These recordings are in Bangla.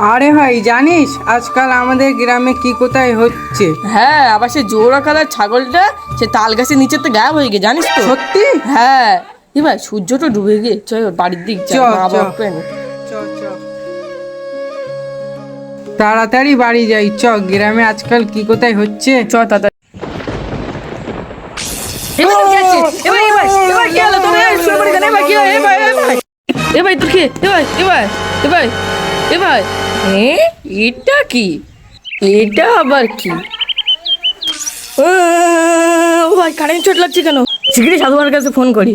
আরে ভাই জানিস আজকাল আমাদের গ্রামে কি কোথায় হচ্ছে? হ্যাঁ, আবার সে জোড়া কালার ছাগলটা সে তাল গাছের নিচেতে গায়েব হয়ে গিয়ে জানিস তো? সত্যি? হ্যাঁ। এ ভাই সূর্যটা ডুবে গিয়ে চল বাড়ির দিক চ, চ। চ চ তাড়াতাড়ি বাড়ি যাই, চ। গ্রামে আজকাল কি কোথায় হচ্ছে? চ তাড়াতাড়ি। এবার কি আছে? এবার কি হলো? তুমি শুয়ে পড়ে কেন? এবার কি হলো? এবার তোর কি? এবার এটা কি? এটা আবার কি? ও ভাই কারেন্ট চোট লাগছে কেন? শিগগিরই সাধুবার কাছে ফোন করি।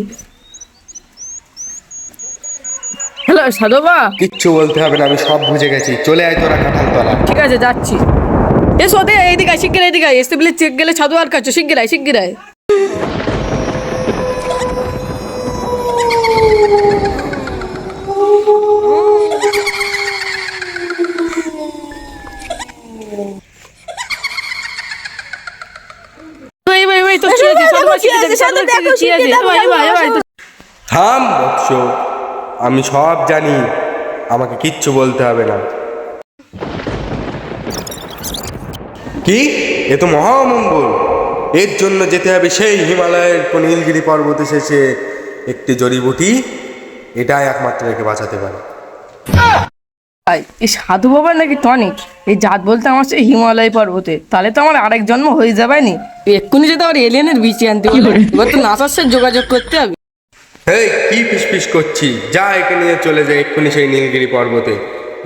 হ্যালো সাধুবা। কিচ্ছু বলতে হবে না, আমি সব বুঝে গেছি। চলে আয় তোরা কাঁঠালতলা। ঠিক আছে যাচ্ছি। এসো দে এইদিকে আয়, শিগগির এইদিকে আয়। এসে বলে চেক গেলে সাধুবার কাছে শিগগির আয়। ভাই তো কি আছে? সাধুবার কি আছে? সাধুবার কি আছে? ভাই থাম বৎস, আমি সব জানি, আমাকে কিচ্ছু বলতে হবে না। কি? এ তো মহামঙ্গল। এর জন্য যেতে হবে সেই হিমালয়ের নীলগিরি পর্বতে শেষে একটি জড়িবুটি। এটাই একমাত্র একে বাঁচাতে পারে। ভাই এই সাধু বাবা নাকি টনিক, এই জাত বলতে আমার সেই হিমালয় পর্বতে, তাহলে তো আমার আরেক জন্ম হয়ে যাবে নি। এক্ষুনি যেতে আমার এলিয়েনের বিচি আনতে হবে। এবার তো নাসার সাথে যোগাযোগ করতে হবে। হেই, কি ফিসফিস করছি? যা, একে নিয়ে চলে যায় এক্ষুনি সেই নীলগিরি পর্বতে।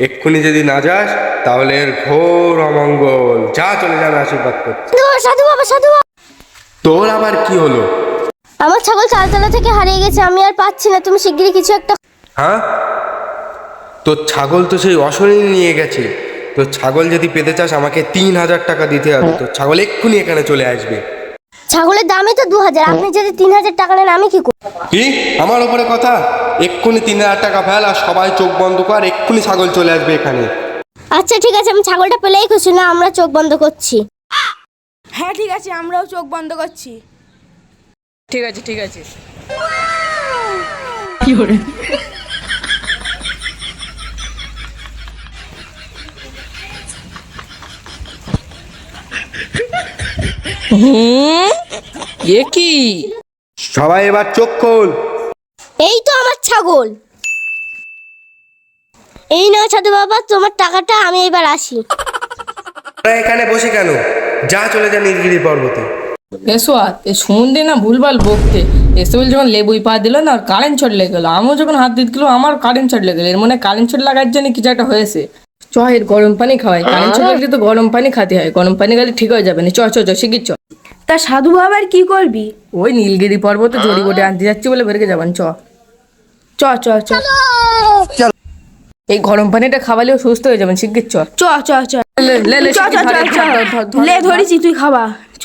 এক্ষুনি যদি না যাস তাহলে এর ঘোর অমঙ্গল। যা, চলে যাবে, আশীর্বাদ করছি। সাধু বাবা, সাধু বাবা, তোর আবার কি হলো? আমার ছাগল চালতলা থেকে হারিয়ে গেছে, আমি আর পাচ্ছি না, তুমি শিগগিরই কিছু একটা। হ্যাঁ, তোর ছাগল তো সেই অশরীর নিয়ে গেছে। তোর ছাগল যদি পেতে চাস আমাকে 3,000 টাকা দিতে হবে। তোর ছাগল এক্ষুনি এখানে চলে আসবে। ছাগলের দামই তো 2,000, আপনি যদি 3,000 টাকা নেন আমি কি করব? কি আমার ওপরে কথা? এক্ষুনি 3,000 টাকা ফেল আর সবাই চোখ বন্ধ কর। এক্ষুনি ছাগল চলে আসবে এখানে। আচ্ছা ঠিক আছে, আমি ছাগলটা পেলেই খুশি। না, আমরা চোখ বন্ধ করছি। হ্যাঁ ঠিক আছে, আমরাও চোখ বন্ধ করছি। ঠিক আছে কি করে? এ কি? সবাই এবার চোখ খোল। এই তো আমার ছাগল। এই নাও সাধু বাবা তোমার টাকাটা, আমি এবার আসি। তোরা এখানে বসে কেন? যা, চলে যা নীলগিরি পর্বতে। এসো এই সুমন্দে না ভুলভাল বকতে। এসে বলে যখন লেবুই পা দিল না, আর কারেন্ট শর্ট লেগে গেলো। আমিও যখন হাত দিতে গেলো আমার কারেন্ট শর্ট লেগে গেলো। এর মনে কারেন্ট শর্ট লাগার জন্য কিছু একটা হয়েছে। চ এর গরম পানি খাওয়াই। কারেন্ট শর্ট লাগলে তো গরম পানি খেতে হয়, গরম পানি গেলে ঠিক হয়ে যাবে না। চ শিগগির চ। তা সাধু বাবার কি করবি? ওই নীলগিরি পর্বতে জড়িবুটি আনতে যাচ্ছি বলে বেরকে যাবেন। চ চ চ চ এই গরম পানিটা খাওয়ালেও সুস্থ হয়ে যাবেন। শিগগির চ। চ চ চ লে চ চ চ লে ধরেছি, তুই খাবা। চ।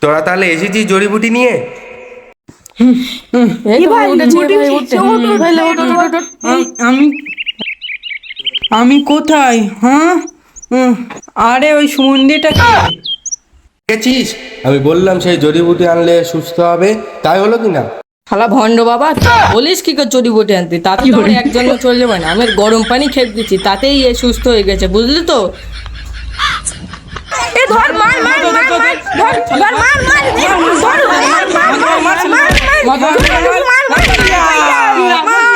তোরা তাহলে এসেছিস জড়িবুটি নিয়ে? এই তো ভাই, উঠেছি, উঠে ভাই, উঠেছি, উঠতে। উঠ, ভাই, লে, ওঠ। আমি আমি কোথায়? হ্যাঁ, আরে ওই সুমন্দিরটা কি? দেখেছিস, আমি বললাম সেই জড়িবুটি আনলে সুস্থ হবে, তাই হলো কি না? শালা ভণ্ড বাবা, বলিস কি করে জড়িবুটি আনতে? তাতে তো আমার এক জন্ম চলে যাবে না। আমি আর গরম পানি খেয়ে দিচ্ছি, তাতেই এ সুস্থ হয়ে গেছে, বুঝলি তো? এ ধর, মার মার মার মার, ধর ধর, মার মার, ধর মার মার মার মার মার মার মার মার মার মার মার মার